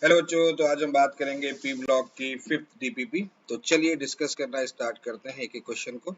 Hello बच्चों, तो आज हम बात करेंगे पी ब्लॉक की फिफ्थ डीपीपी। तो चलिए डिस्कस करना स्टार्ट करते हैं एक एक क्वेश्चन को।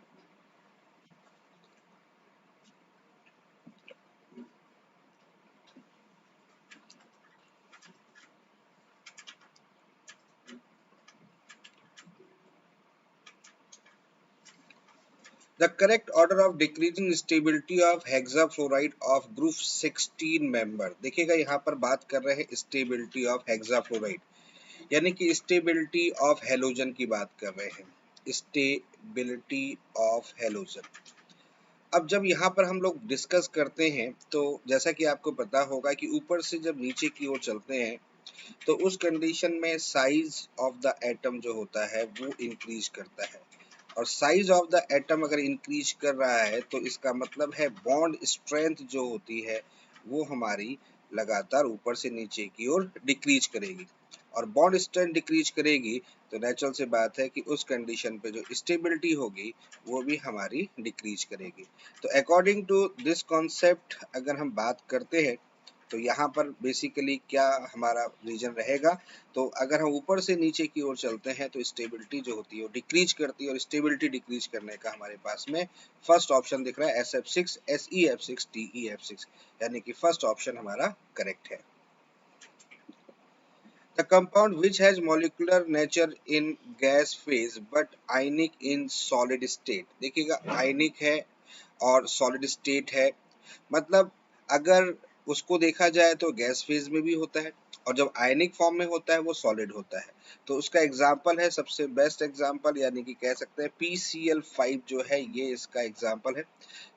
The correct order of decreasing stability of hexafluoride of group 16 member. देखिएगा यहाँ पर बात कर रहे हैं स्टेबिलिटी ऑफ हेक्साफ्लोराइड, यानी कि स्टेबिलिटी ऑफ हेलोजन की बात कर रहे हैं। Stability of halogen. अब जब यहाँ पर हम लोग डिस्कस करते हैं तो जैसा कि आपको पता होगा कि ऊपर से जब नीचे की ओर चलते हैं तो उस कंडीशन में साइज ऑफ द एटम जो होता है वो इंक्रीज करता है, और साइज ऑफ द एटम अगर इंक्रीज कर रहा है तो इसका मतलब है बॉन्ड स्ट्रेंथ जो होती है वो हमारी लगातार ऊपर से नीचे की ओर डिक्रीज करेगी, और बॉन्ड स्ट्रेंथ डिक्रीज करेगी तो नेचुरल सी बात है कि उस कंडीशन पे जो स्टेबिलिटी होगी वो भी हमारी डिक्रीज करेगी। तो अकॉर्डिंग टू दिस कॉन्सेप्ट अगर हम बात करते हैं तो यहाँ पर बेसिकली क्या हमारा रीजन रहेगा, तो अगर हम ऊपर से नीचे की ओर चलते हैं तो स्टेबिलिटी जो होती है वो डिक्रीज करती है, और स्टेबिलिटी डिक्रीज करने का हमारे पास में फर्स्ट ऑप्शन दिख रहा है SF6 SEF6 TEF6, यानी कि फर्स्ट ऑप्शन हमारा करेक्ट है। The compound which has molecular nature in gas phase but ionic in solid state। देखिएगा आयनिक है और सॉलिड स्टेट है, मतलब अगर उसको देखा जाए तो गैस फेज में भी होता है, और जब आयनिक फॉर्म में होता है वो सॉलिड होता है। तो उसका एग्जाम्पल है, सबसे बेस्ट एग्जाम्पल यानी कि कह सकते हैं PCl5 जो है ये इसका एग्जाम्पल है।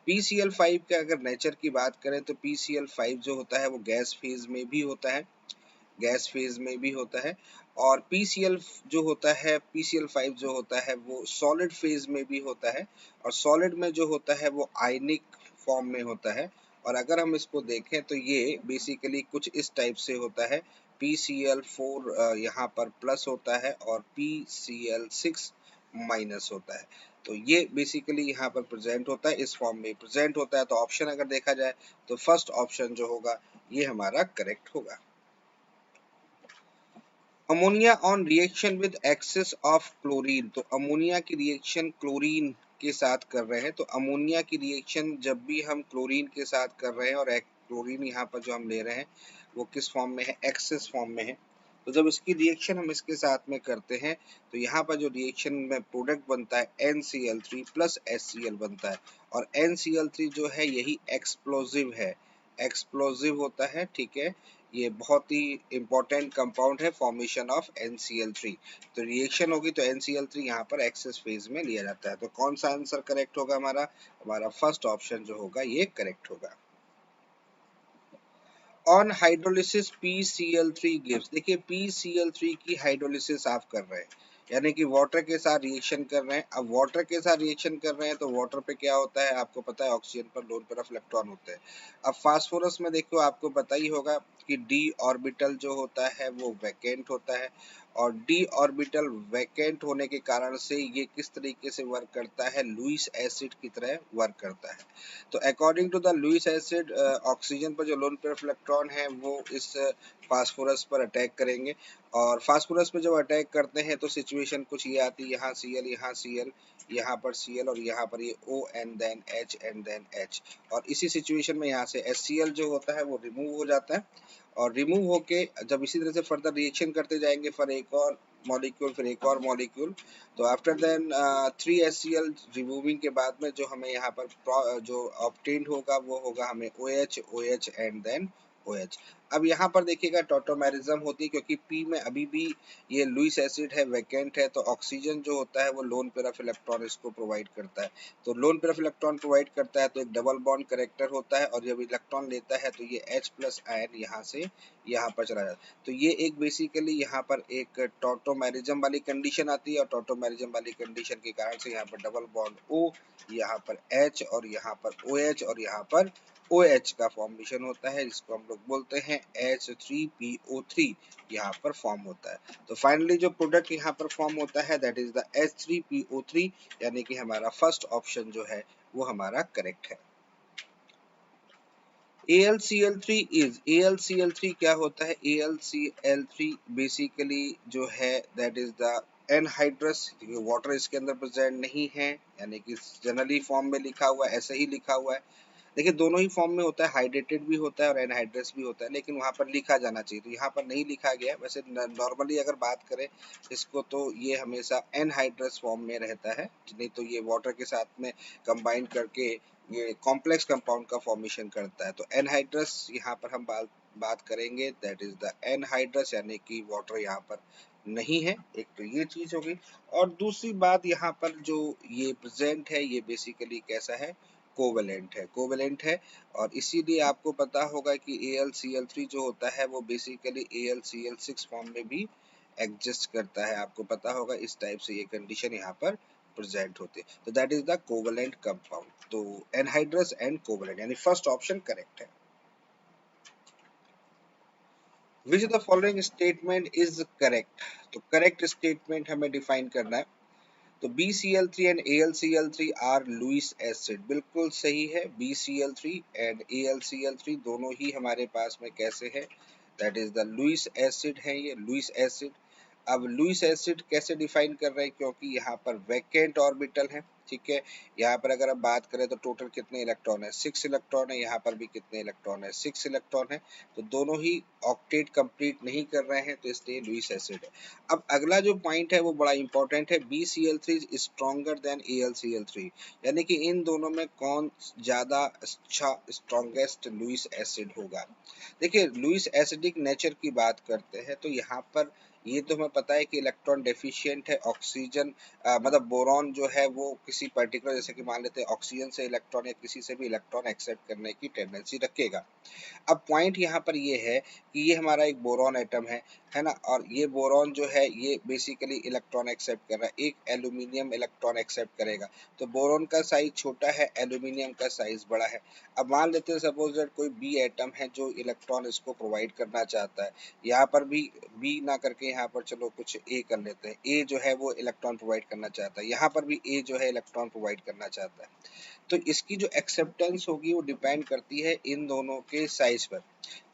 PCl5 के अगर नेचर की बात करें तो PCl5 जो होता है वो गैस फेज में भी होता है, गैस फेज में भी होता है, और PCl5 जो होता है वो सॉलिड फेज में भी होता है, और सॉलिड में जो होता है वो आयनिक फॉर्म में होता है। और अगर हम इसको देखें तो ये बेसिकली कुछ इस टाइप से होता है। PCl4 यहाँ पर प्लस होता है और PCl6 माइनस होता है। तो ये बेसिकली यहाँ पर प्रेजेंट होता है, इस फॉर्म में प्रेजेंट होता है। तो ऑप्शन अगर देखा जाए तो फर्स्ट ऑप्शन जो होगा ये हमारा करेक्ट होगा। Ammonia on reaction with excess of chlorine. तो अमोनिया की रिएक्शन क्लोरीन के साथ कर रहे हैं, तो अमोनिया की रिएक्शन जब भी हम क्लोरीन के साथ कर रहे हैं और क्लोरीन यहाँ पर जो हम ले रहे हैं वो किस फॉर्म में है, एक्सेस फॉर्म में है, तो जब इसकी रिएक्शन हम इसके साथ में करते हैं तो यहाँ पर जो रिएक्शन में प्रोडक्ट बनता है NCl3 प्लस HCl बनता है, और NCl3 जो है यही एक्सप्लोजिव है, एक्सप्लोजिव होता है, ठीक है। ये बहुत ही इंपॉर्टेंट कंपाउंड है फॉर्मेशन ऑफ NCl3। तो रिएक्शन होगी तो NCl3 यहाँ पर एक्सेस फेज में लिया जाता है। तो कौन सा आंसर करेक्ट होगा हमारा, हमारा फर्स्ट ऑप्शन जो होगा ये करेक्ट होगा। On hydrolysis PCl3 gives. देखिए PCl3 की हाइड्रोलिसिस आप कर रहे हैं, यानी कि वाटर के साथ रिएक्शन कर रहे हैं। अब वाटर के साथ रिएक्शन कर रहे हैं तो वाटर पे क्या होता है आपको पता है, ऑक्सीजन पर लोन पेयर ऑफ इलेक्ट्रॉन होते हैं। अब फास्फोरस में देखो आपको पता ही होगा कि d ऑर्बिटल जो होता है वो वैकेंट होता है, और d ऑर्बिटल वैकेंट होने के कारण से ये किस तरीके से वर्क करता है, लुईस एसिड की तरह वर्क करता है। तो according to the Lewis acid oxygen पर जो लोन पेयर ऑफ इलेक्ट्रॉन है वो इस फास्फोरस पर अटैक करेंगे, और फास्फोरस पर जब अटैक करते हैं तो सिचुएशन कुछ ये आती है, यहाँ Cl, यहाँ Cl, यहाँ पर Cl, और यहाँ पर ये O and then H and then H, और इसी सिचुएशन में यहाँ से HCl जो होता है वो रिमूव हो जाता है, और रिमूव होके जब इसी तरह से फर्दर रिएक्शन करते जाएंगे फिर एक और मॉलिक्यूल, फिर एक और मॉलिक्यूल, तो आफ्टर देन 3HCl रिमूविंग के बाद में जो हमें यहाँ पर जो ऑब्टेन्ड होगा वो होगा हमें OH, OH and then OH। अब यहाँ पर देखिएगा टॉटोमेरिज्म होती है, क्योंकि P में अभी भी ये लुईस एसिड है, वैकेंट है, तो ऑक्सीजन जो होता है वो लोन पेयर ऑफ इलेक्ट्रॉन इसको प्रोवाइड करता है। तो lone pair of electron provide करता है तो एक डबल बॉन्ड करेक्टर होता है, और जब इलेक्ट्रॉन लेता है तो ये H प्लस आयन यहाँ से यहाँ पर चला जाता है। तो ये एक बेसिकली यहाँ पर एक टॉटोमेरिज्म वाली कंडीशन आती है, और टॉटोमेरिज्म वाली कंडीशन के कारण से यहाँ पर डबल बॉन्ड O, यहाँ पर H, और यहाँ पर OH, और यहाँ पर OH का फॉर्मेशन होता है, जिसको हम लोग बोलते हैं H3PO3 यहाँ पर फॉर्म होता है। तो फाइनली जो प्रोडक्ट यहाँ पर फॉर्म होता है दैट इज द H3PO3, यानी कि हमारा फर्स्ट ऑप्शन जो है वो हमारा करेक्ट है। AlCl3 इज AlCl3 क्या होता है? AlCl3 बेसिकली जो है that is the anhydrous, water इसके अंदर प्रेजेंट नहीं है, यानी कि जनरली फॉर्म में लिखा हुआ है, ऐसे ही लिखा हुआ है। देखिए दोनों ही फॉर्म में होता है, हाइड्रेटेड भी होता है और एनहाइड्रस भी होता है, लेकिन वहाँ पर लिखा जाना चाहिए, तो यहाँ पर नहीं लिखा गया है। वैसे नॉर्मली अगर बात करें इसको तो ये हमेशा एनहाइड्रस फॉर्म में रहता है, नहीं तो ये वाटर के साथ में कंबाइन करके ये कॉम्प्लेक्स कंपाउंड का फॉर्मेशन करता है। तो एनहाइड्रस यहाँ पर हम बात करेंगे, दैट इज द एनहाइड्रस, यानी कि वाटर यहाँ पर नहीं है। एक तो ये चीज होगी, और दूसरी बात यहाँ पर जो ये प्रेजेंट है ये बेसिकली कैसा है? कोवेलेंट है, कोवेलेंट है। और इसीलिए आपको पता होगा कि AlCl3 जो होता है वो बेसिकली AlCl6 फॉर्म में भी एग्जिस्ट करता है। आपको पता होगा इस टाइप से ये कंडीशन यहाँ पर प्रेजेंट होती है। तो that is the covalent compound. तो एनहाइड्रस एंड कोवेलेंट, यानी फर्स्ट ऑप्शन करेक्ट है। Which the following statement is correct? तो करेक्ट स्टेटमेंट हमें डिफाइन करना है। तो BCl3 and AlCl3 are Lewis acid, बिल्कुल सही है। BCl3 एंड AlCl3 दोनों ही हमारे पास में कैसे है? That is the Lewis acid है, ये लुईस एसिड। अब लुईस एसिड कैसे डिफाइन कर रहे हैं? क्योंकि यहाँ पर वैकेंट ऑर्बिटल है, ठीक है। यहाँ पर अगर हम बात करें तो टोटल कितने इलेक्ट्रॉन है? 6 इलेक्ट्रॉन है। यहाँ पर भी कितने इलेक्ट्रॉन है? 6 इलेक्ट्रॉन है। तो दोनों ही ऑक्टेट कंप्लीट नहीं कर रहे हैं, तो इसलिए लुईस एसिड है। अब अगला जो पॉइंट है वो बड़ा इंपॉर्टेंट है, BCl3 is stronger than AlCl3, यानी कि इन दोनों में कौन ज्यादा अच्छा स्ट्रॉन्गेस्ट लुईस एसिड होगा? देखिए लुईस एसिडिक नेचर की बात करते हैं तो यहाँ पर ये तो हमें पता है कि इलेक्ट्रॉन डेफिशिएंट है, ऑक्सीजन मतलब बोरॉन जो है वो किसी पर्टिकुलर, जैसे कि मान लेते हैं ऑक्सीजन से इलेक्ट्रॉन या किसी से भी इलेक्ट्रॉन एक्सेप्ट करने की टेंडेंसी रखेगा। अब पॉइंट यहाँ पर ये है कि ये हमारा एक बोरॉन एटम है ना, और ये बोरॉन जो है ये बेसिकली इलेक्ट्रॉन एक्सेप्ट कर रहा है, एक एल्यूमिनियम इलेक्ट्रॉन एक्सेप्ट करेगा। तो बोरॉन का साइज छोटा है, एल्यूमिनियम का साइज बड़ा है। अब मान लेते हैं सपोज दैट कोई बी एटम है जो इलेक्ट्रॉन इसको प्रोवाइड करना चाहता है। यहाँ पर भी बी ना करके यहाँ पर चलो कुछ ए कर लेते हैं, ए जो है वो इलेक्ट्रॉन प्रोवाइड करना चाहता है, यहाँ पर भी ए जो है इलेक्ट्रॉन प्रोवाइड करना चाहता है। तो इसकी जो एक्सेप्टेंस होगी वो डिपेंड करती है इन दोनों के साइज पर।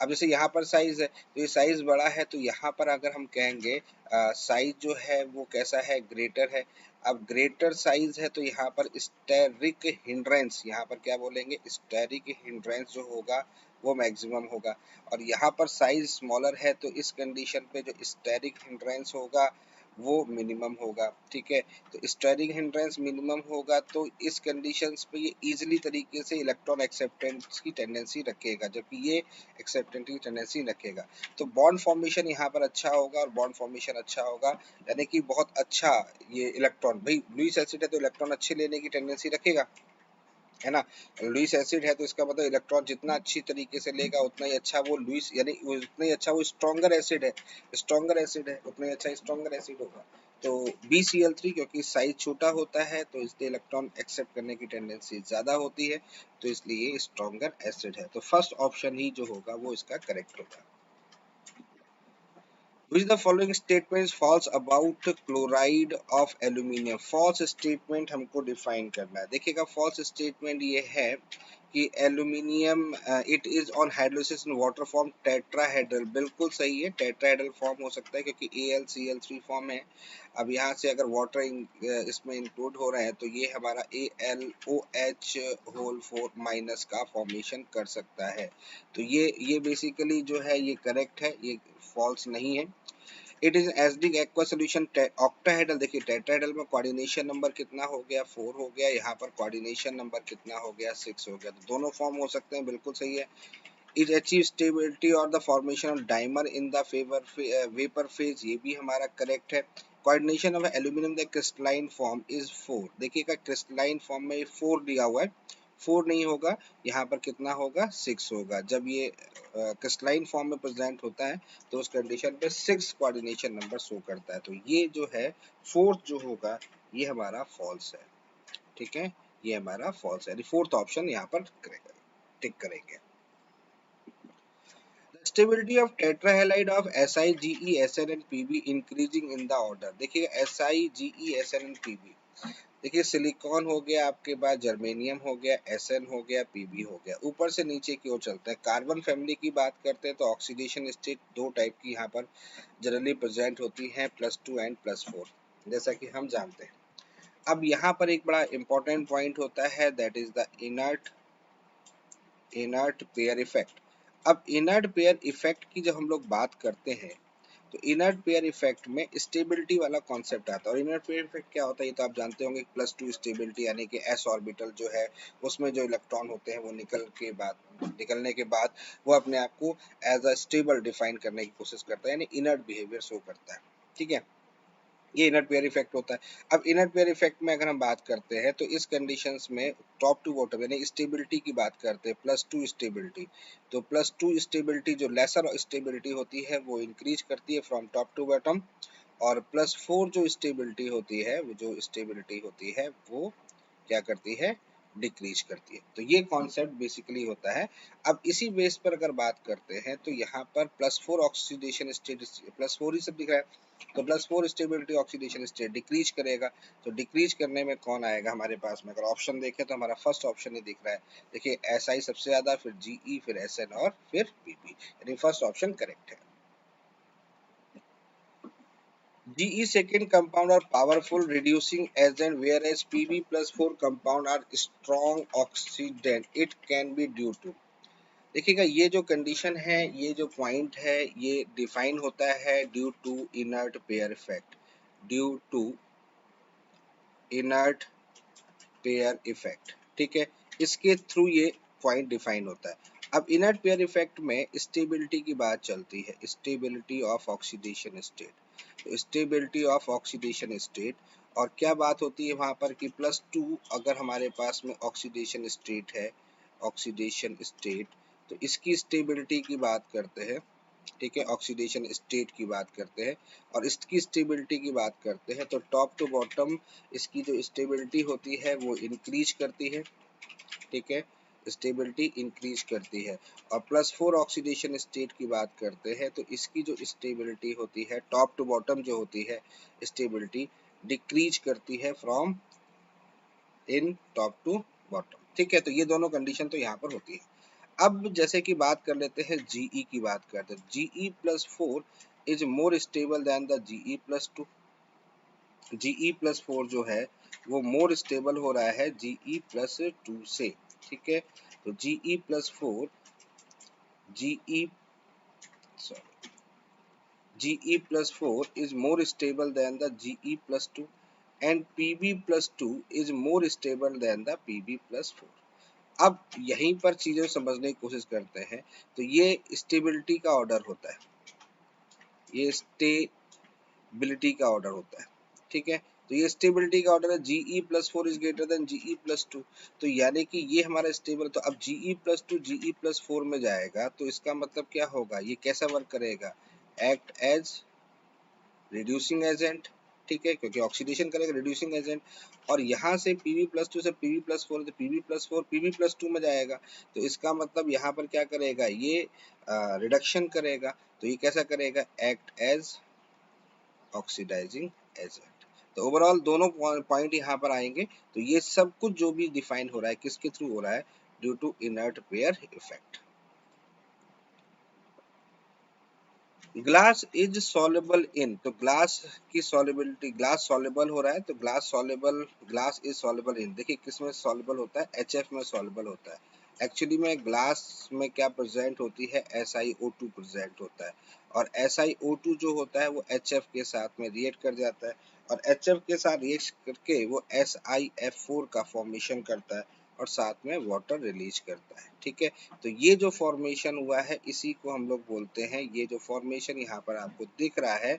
अब जैसे यहाँ पर साइज है तो ये साइज बड़ा है, तो यहाँ पर अगर हम कहेंगे साइज जो है वो कैसा है? ग्रेटर है। अब ग्रेटर साइज है तो यहाँ पर स्टेरिक हिंड्रेंस, यहाँ पर क्या बोलेंगे? स्टेरिक हिंड्रेंस जो होगा वो मैक्सिमम होगा। और यहाँ पर साइज स्मॉलर है तो इस कंडीशन पे जो स्टेरिक हिंड्रेंस होगा वो मिनिमम होगा, ठीक है। तो स्टेरिक हिंड्रेंस मिनिमम होगा तो इस कंडीशंस पे ये इजीली तरीके से इलेक्ट्रॉन एक्सेप्टेंस की टेंडेंसी रखेगा, जबकि ये एक्सेप्टेंस की टेंडेंसी रखेगा। तो बॉन्ड फॉर्मेशन यहाँ पर अच्छा होगा, और बॉन्ड फॉर्मेशन अच्छा होगा यानी कि बहुत अच्छा ये इलेक्ट्रॉन, भाई लुईस एसिड है तो इलेक्ट्रॉन अच्छे लेने की टेंडेंसी रखेगा, है ना। लुईस एसिड है तो इसका मतलब इलेक्ट्रॉन जितना अच्छी तरीके से लेगा उतना ही अच्छा वो लुईस, यानी उतना ही अच्छा वो स्ट्रॉन्गर एसिड है, स्ट्रॉन्गर एसिड है उतना ही अच्छा स्ट्रॉन्गर एसिड होगा। तो BCl3 क्योंकि साइज छोटा होता है तो इसलिए इलेक्ट्रॉन एक्सेप्ट करने की टेंडेंसी ज्यादा होती है, तो इसलिए स्ट्रॉन्गर एसिड है। तो फर्स्ट ऑप्शन ही जो होगा वो इसका करेक्ट होगा। Which the following statements false about chloride of aluminium? False statement हमको डिफाइन करना है। देखिएगा फॉल्स स्टेटमेंट ये है कि aluminium it is on hydrolysis in water form tetrahedral, बिल्कुल सही है, टेट्राहेड्रल फॉर्म हो सकता है क्योंकि AlCl3 फॉर्म है। अब यहाँ से अगर वाटर इसमें इंक्लूड हो रहे हैं तो ये हमारा AlOH होल 4 माइनस का फॉर्मेशन कर सकता है। तो ये बेसिकली जो है ये करेक्ट है, ये फॉल्स नहीं है। It is acidic aqua solution octahedral. देखिए टेट्राहेड्रल में कोऑर्डिनेशन नंबर कितना हो गया? 4 हो गया। यहाँ पर कोऑर्डिनेशन नंबर कितना हो गया? 6 हो गया। तो दोनों फॉर्म हो सकते हैं, बिल्कुल सही है। इट अचीव स्टेबिलिटी और the formation of dimer in the vapour phase, ये भी हमारा करेक्ट है। Coordination of aluminium the crystalline form is 4। देखिएगा क्रिस्टलाइन फॉर्म में 4 दिया हुआ है, 4 नहीं होगा, यहाँ पर कितना होगा? 6 होगा। जब ये क्रिस्टलाइन फॉर्म में प्रेजेंट होता है तो उस कंडीशन पे 6 कोऑर्डिनेशन नंबर शो करता है। तो ये जो है फोर्थ जो होगा ये हमारा फॉल्स है, ठीक है, ये हमारा फॉल्स है, फोर्थ ऑप्शन यहाँ पर टिक करेंगे। Stability of tetrahalide of Si, Ge, Sn and Pb increasing in the order। देखिए Si, Ge, Sn and Pb, देखिए सिलिकॉन हो गया, आपके पास जर्मेनियम हो गया, एसएन हो गया, पीबी हो गया, ऊपर से नीचे की ओर चलता है। कार्बन फैमिली की बात करते हैं तो ऑक्सीडेशन स्टेट दो टाइप की यहाँ पर जनरली प्रेजेंट होती है, +2 एंड +4, जैसा कि हम जानते हैं। अब यहाँ पर एक बड़ा इंपॉर्टेंट पॉइंट होता है, that is the inert pair effect. अब इनर्ट पेयर इफेक्ट की जब हम लोग बात करते हैं तो इनर्ट पेयर इफेक्ट में स्टेबिलिटी वाला कॉन्सेप्ट आता है। और इनर्ट पेयर इफेक्ट क्या होता है, ये तो आप जानते होंगे, +2 स्टेबिलिटी, यानी कि s ऑर्बिटल जो है उसमें जो इलेक्ट्रॉन होते हैं वो निकलने के बाद वो अपने आप को एज अ स्टेबल डिफाइन करने की कोशिश करता है, यानी इनर्ट बिहेवियर शो करता है। ठीक है, ये इनर्ट पेयर इफेक्ट होता है। अब इनर्ट पेयर इफेक्ट में अगर हम बात करते हैं तो इस कंडीशंस में टॉप टू बॉटम यानी स्टेबिलिटी की बात करते हैं, +2 स्टेबिलिटी, तो +2 स्टेबिलिटी जो लेसर स्टेबिलिटी होती है वो इंक्रीज करती है फ्रॉम टॉप टू बॉटम, और +4 जो स्टेबिलिटी होती है, वो जो स्टेबिलिटी होती है वो क्या करती है, डिक्रीज करती है। तो ये कॉन्सेप्ट बेसिकली होता है। अब इसी बेस पर अगर बात करते हैं तो यहाँ पर +4 ऑक्सीडेशन स्टेट, +4 ही सब दिख रहा है, तो +4 स्टेबिलिटी ऑक्सीडेशन स्टेट डिक्रीज करेगा। तो डिक्रीज करने में कौन आएगा हमारे पास में, अगर ऑप्शन देखें तो हमारा फर्स्ट ऑप्शन ही दिख रहा है। देखिए SI सबसे ज्यादा, फिर GE, फिर SN और फिर PP, यानी फर्स्ट ऑप्शन करेक्ट है। GE second compound are powerful reducing agent, whereas Pb+4 compound are strong oxidant. It can be due to, देखिएगा ये जो कंडीशन है, ये जो पॉइंट है, ये डिफाइन होता है due to inert pair effect, due to inert pair effect. ठीक है, इसके थ्रू ये पॉइंट डिफाइन होता है। अब इनर्ट पेयर इफेक्ट में स्टेबिलिटी की बात चलती है, stability of oxidation state, stability of oxidation state, और क्या बात होती है वहां पर कि +2 अगर हमारे पास में ऑक्सीडेशन स्टेट है, ऑक्सीडेशन स्टेट, तो इसकी स्टेबिलिटी की बात करते हैं। ठीक है, ऑक्सीडेशन स्टेट की बात करते हैं और इसकी स्टेबिलिटी की बात करते हैं, तो टॉप टू बॉटम इसकी जो स्टेबिलिटी होती है वो इंक्रीज करती है। ठीक है, स्टेबिलिटी इंक्रीज करती है। और +4 ऑक्सीडेशन स्टेट की बात करते हैं तो इसकी जो स्टेबिलिटी होती है, टॉप टू बॉटम जो होती है स्टेबिलिटी, डिक्रीज करती है from in top to bottom. ठीक है, तो ये दोनों कंडीशन तो यहाँ पर होती है। अब जैसे कि बात कर लेते हैं GE की बात करते हैं, GE+4 is more stable then the GE+2। GE+4 जो है वो मोर स्टेबल हो रहा है GE+2 से। ठीक है, तो GE sorry GE+4 is more stable than the GE+2 and PB+2 is more stable than the PB+4। अब यहीं पर चीजें समझने की कोशिश करते हैं, तो ये स्टेबिलिटी का ऑर्डर होता है, ये स्टेबिलिटी का ऑर्डर होता है। ठीक है, तो ये स्टेबिलिटी का ऑर्डर है, GE+4 is greater than GE+2, तो यानी कि ये हमारा स्टेबल। तो अब GE+2 GE+4 में जाएगा तो इसका मतलब क्या होगा, ये कैसा वर्क करेगा, एक्ट एज रिड्यूसिंग एजेंट। ठीक है, क्योंकि ऑक्सीडेशन करेगा, रिड्यूसिंग एजेंट। और यहाँ से Pb+2 से Pb+4, तो Pb+4 Pb+2 में जाएगा, तो इसका मतलब यहाँ पर क्या करेगा, ये रिडक्शन करेगा। तो ये कैसा करेगा, एक्ट एज ऑक्सीडाइजिंग एजेंट। तो ओवरऑल दोनों पॉइंट यहाँ पर आएंगे। तो ये सब कुछ जो भी डिफाइन हो रहा है किसके थ्रू हो रहा है, due to inert pair effect. Glass is soluble in, तो ग्लास की सॉल्युबिलिटी, ग्लास सॉल्युबल हो रहा है, तो ग्लास इज सॉल्युबल इन, देखिए किस में सॉल्युबल होता है, HF में सॉल्युबल होता है। एक्चुअली में ग्लास में क्या प्रेजेंट होती है, SiO2 प्रेजेंट होता है, और SiO2 जो होता है वो HF के साथ में रिएक्ट कर जाता है, और HF के साथ रिएक्ट करके वो SiF4 का फॉर्मेशन करता है और साथ में वाटर रिलीज करता है। ठीक है, तो ये जो फॉर्मेशन हुआ है इसी को हम लोग बोलते हैं, ये जो फॉर्मेशन यहाँ पर आपको दिख रहा है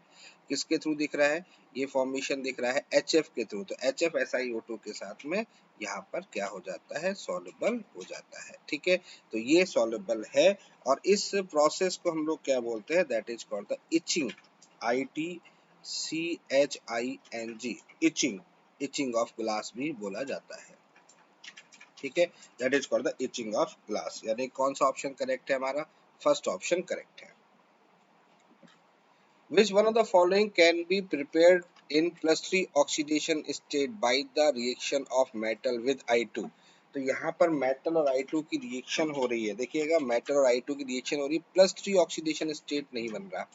किसके थ्रू दिख रहा है, ये फॉर्मेशन दिख रहा है HF के थ्रू। तो HF SiO2 के साथ में यहाँ पर क्या हो जाता है, सॉल्युबल हो जाता है। ठीक है, तो ये सॉल्युबल है, और इस प्रोसेस को हम लोग क्या बोलते हैं, that is called the itching, ITCHING, itching, itching of glass भी बोला जाता है। ठीक है, that is called the itching of glass, यानी कौन सा ऑप्शन करेक्ट है हमारा, फर्स्ट ऑप्शन करेक्ट है। Which one of the following can be prepared in +3 oxidation state by the reaction of metal with I2। तो यहाँ पर मेटल और I2 की रिएक्शन हो रही है, देखिएगा मेटल और I2 की रिएक्शन हो रही है, +3 ऑक्सीडेशन स्टेट नहीं बन रहा।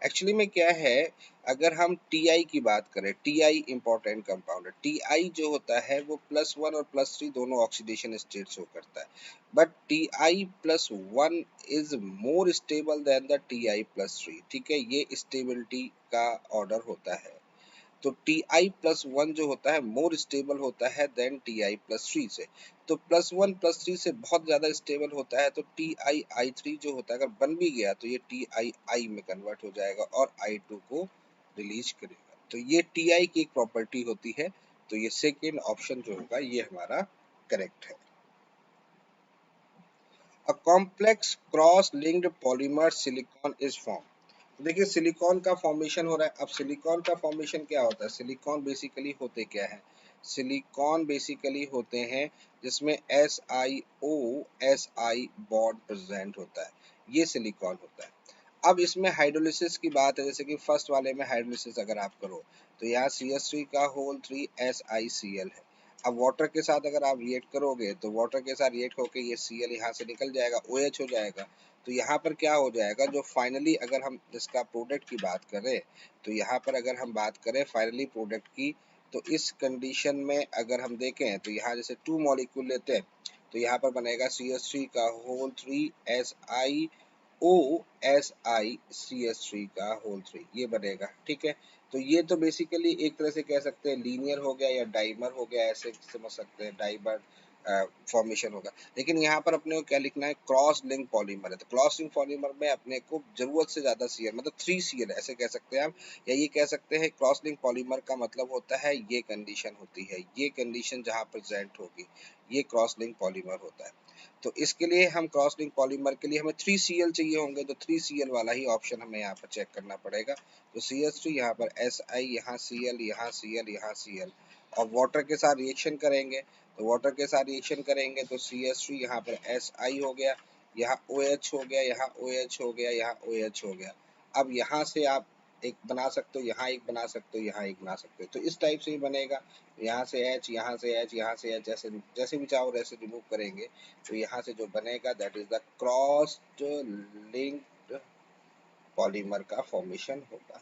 एक्चुअली में क्या है, अगर हम Ti की बात करें, Ti इंपॉर्टेंट कंपाउंड है, Ti जो होता है वो +1 और +3 दोनों ऑक्सीडेशन स्टेट शो करता है, but Ti+1 is more stable then the Ti+3। ठीक है, ये स्टेबिलिटी का ऑर्डर होता है। तो Ti+1 जो होता है मोर स्टेबल होता है देन Ti+3 से। तो +1 +3 से बहुत ज्यादा स्टेबल होता है, तो TiI3 जो होता है अगर बन भी गया तो ये TiI में कन्वर्ट हो जाएगा और I2 को रिलीज करेगा। तो ये Ti की एक प्रॉपर्टी होती है। तो ये सेकेंड ऑप्शन जो होगा ये हमारा करेक्ट है। A complex cross linked polymer silicon is form. देखिए सिलिकॉन का फॉर्मेशन हो रहा है। अब सिलिकॉन का फॉर्मेशन क्या होता है, सिलिकॉन बेसिकली होते क्या है, सिलिकॉन बेसिकली होते हैं जिसमें SiO बॉन्ड प्रेजेंट होता है, ये सिलिकॉन होता है। अब इसमें हाइड्रोलिसिस की बात है, जैसे कि फर्स्ट वाले में हाइड्रोलिसिस अगर आप करो तो यहाँ CH3 का होल 3 SiCl है। अब वाटर के साथ अगर आप रिएक्ट करोगे तो वाटर के साथ रिएक्ट होके ये Cl यहाँ से निकल जाएगा, OH हो जाएगा। तो यहाँ पर क्या हो जाएगा, जो फाइनली अगर हम इसका प्रोडक्ट की बात करें तो यहाँ पर अगर हम बात करें फाइनली प्रोडक्ट की, तो इस कंडीशन में अगर हम देखें तो यहाँ जैसे 2 मॉलिक्यूल लेते हैं तो यहाँ पर बनेगा CH3 का होल 3 SiO(SiCH3 का होल 3 ये बनेगा। ठीक है, तो ये तो बेसिकली एक तरह से कह सकते हैं लीनियर हो गया या डाइमर हो गया, ऐसे समझ सकते हैं, डाइमर फॉर्मेशन होगा। लेकिन यहाँ पर अपने को क्या लिखना है, क्रॉस लिंक पॉलीमर है। तो क्रॉस लिंक पॉलीमर में अपने को जरूरत से ज्यादा Cl मतलब 3Cl ऐसे कह सकते हैं आप, या ये कह सकते हैं क्रॉस लिंक पॉलीमर का मतलब होता है ये कंडीशन होती है, ये कंडीशन जहाँ प्रेजेंट होगी ये क्रॉस लिंक पॉलीमर होता है। तो इसके लिए हम क्रॉस लिंक पॉलीमर के लिए हमें 3Cl चाहिए होंगे, तो 3Cl वाला ही ऑप्शन हमें यहाँ पर चेक करना पड़ेगा। तो CH3 यहाँ पर Si, यहाँ Cl, यहाँ Cl, यहाँ Cl, और वाटर के साथ रिएक्शन करेंगे तो वाटर के साथ रिएक्शन करेंगे तो CH3 यहाँ पर Si हो गया, यहाँ OH हो गया, यहाँ OH हो गया, यहाँ OH हो गया। अब यहाँ से आप एक बना सकते हो, यहाँ एक बना सकते हो, यहाँ एक बना सकते हो, तो इस टाइप से ही बनेगा। यहाँ से H, यहाँ से H, यहाँ से H, जैसे जैसे भी चाहो वैसे रिमूव करेंगे तो यहाँ से जो बनेगा that is the crossed linked polymer का फॉर्मेशन होगा।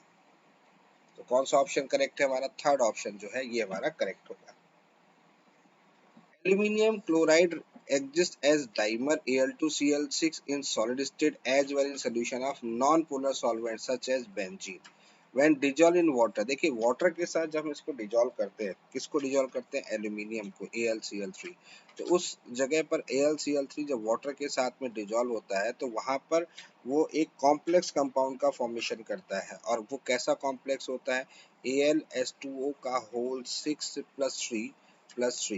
तो कौन सा ऑप्शन करेक्ट है हमारा, थर्ड ऑप्शन जो है ये हमारा करेक्ट होगा। Aluminium chloride exists as dimer Al2Cl6 in solid state as well in solution of non-polar solvents such as benzene. When dissolved in water, देखिए वाटर के साथ जब हम इसको डिजोल्व करते हैं, किसको डिजोल्व करते हैं, एल्यूमिनियम को, AlCl3। तो उस जगह पर AlCl3 जब वाटर के साथ में डिजोल्व होता है तो वहां पर वो एक कॉम्प्लेक्स कंपाउंड का फॉर्मेशन करता है। और वो कैसा कॉम्प्लेक्स होता है, AlH2O का whole 6+3 plus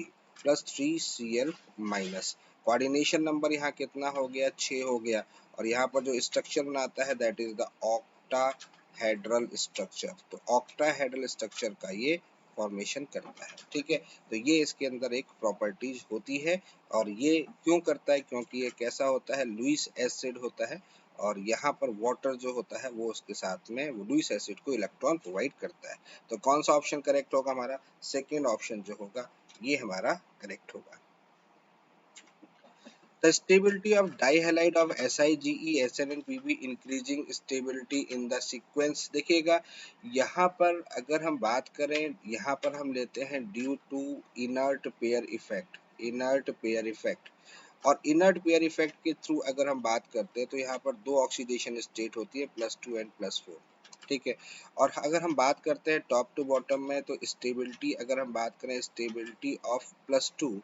3Cl minus. Coordination number यहाँ कितना हो गया, 6 हो गया। और यहाँ पर जो स्ट्रक्चर बनाता है that is the octahedral structure. तो ऑक्टाहेड्रल स्ट्रक्चर का ये फॉर्मेशन करता है। ठीक है, तो ये इसके अंदर एक प्रॉपर्टीज होती है। और ये क्यों करता है, क्योंकि ये कैसा होता है, लुईस एसिड होता है। और यहाँ पर वाटर जो होता है वो उसके साथ में वो लुईस एसिड को इलेक्ट्रॉन प्रोवाइड करता है। तो कौन सा ऑप्शन करेक्ट होगा हमारा, सेकेंड ऑप्शन जो होगा ये हमारा करेक्ट होगा। The stability of dihalide of SiGe, Sn and Pb increasing stability in the sequence। देखिएगा यहाँ पर अगर हम बात करें, यहाँ पर हम लेते हैं due to inert pair effect, inert pair effect. और इनर्ट पेयर इफेक्ट के थ्रू अगर हम बात करते हैं तो यहाँ पर दो ऑक्सीडेशन स्टेट होती है, +2 एंड +4। ठीक है, और अगर हम बात करते हैं टॉप टू बॉटम में तो स्टेबिलिटी अगर हम बात करें, स्टेबिलिटी ऑफ +2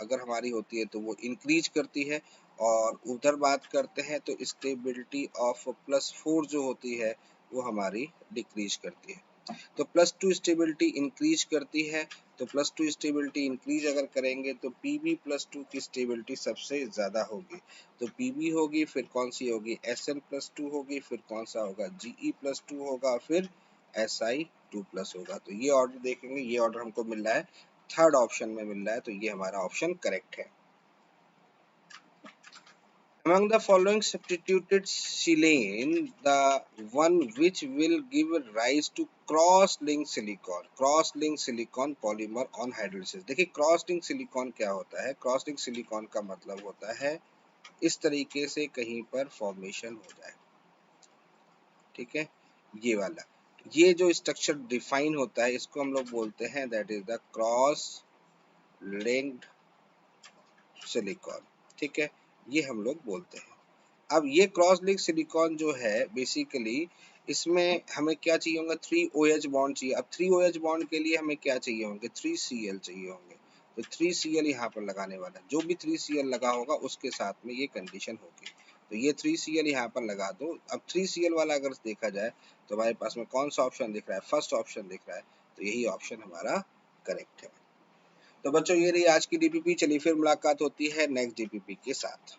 अगर हमारी होती है तो वो इंक्रीज करती है। और उधर बात करते हैं तो स्टेबिलिटी ऑफ +4 जो होती है वो हमारी डिक्रीज करती है। तो +2 स्टेबिलिटी इंक्रीज करती है। तो +2 स्टेबिलिटी इंक्रीज अगर करेंगे तो Pb+2 की स्टेबिलिटी सबसे ज्यादा होगी। तो Pb होगी, फिर कौन सी होगी, Sn+2 होगी, फिर कौन सा होगा, Ge+2 होगा, फिर Si2+ होगा। तो ये ऑर्डर देखेंगे, ये ऑर्डर हमको मिल रहा है, थर्ड ऑप्शन में मिल रहा है। तो ये हमारा ऑप्शन करेक्ट है। Among the following substituted silane, the one which will give rise to cross-linked silicon, cross-linked silicon polymer on hydrolysis। देखिए cross-linked silicon क्या होता है? cross-linked silicon का मतलब होता है इस तरीके से कहीं पर फॉर्मेशन हो जाए, ठीक है, ये वाला, ये जो स्ट्रक्चर डिफाइन होता है इसको हम लोग बोलते हैं that is the cross linked silicon, ठीक है, ये हम लोग बोलते हैं। अब ये क्रॉस लिंक सिलिकॉन जो है बेसिकली इसमें हमें क्या चाहिए होगा, 3 OH बॉन्ड चाहिए। अब 3 OH बॉन्ड के लिए हमें क्या चाहिए होंगे, 3Cl चाहिए होंगे, तो 3Cl यहाँ पर लगाने वाला, जो भी 3Cl लगा होगा उसके साथ में ये कंडीशन होगी, तो ये 3Cl यहाँ पर लगा दो। अब 3Cl वाला अगर देखा जाए तो हमारे पास में कौन सा ऑप्शन दिख रहा है, फर्स्ट ऑप्शन दिख रहा है, तो यही ऑप्शन हमारा करेक्ट है। तो बच्चों ये रही आज की डीपीपी, चलिए फिर मुलाकात होती है नेक्स्ट डीपीपी के साथ।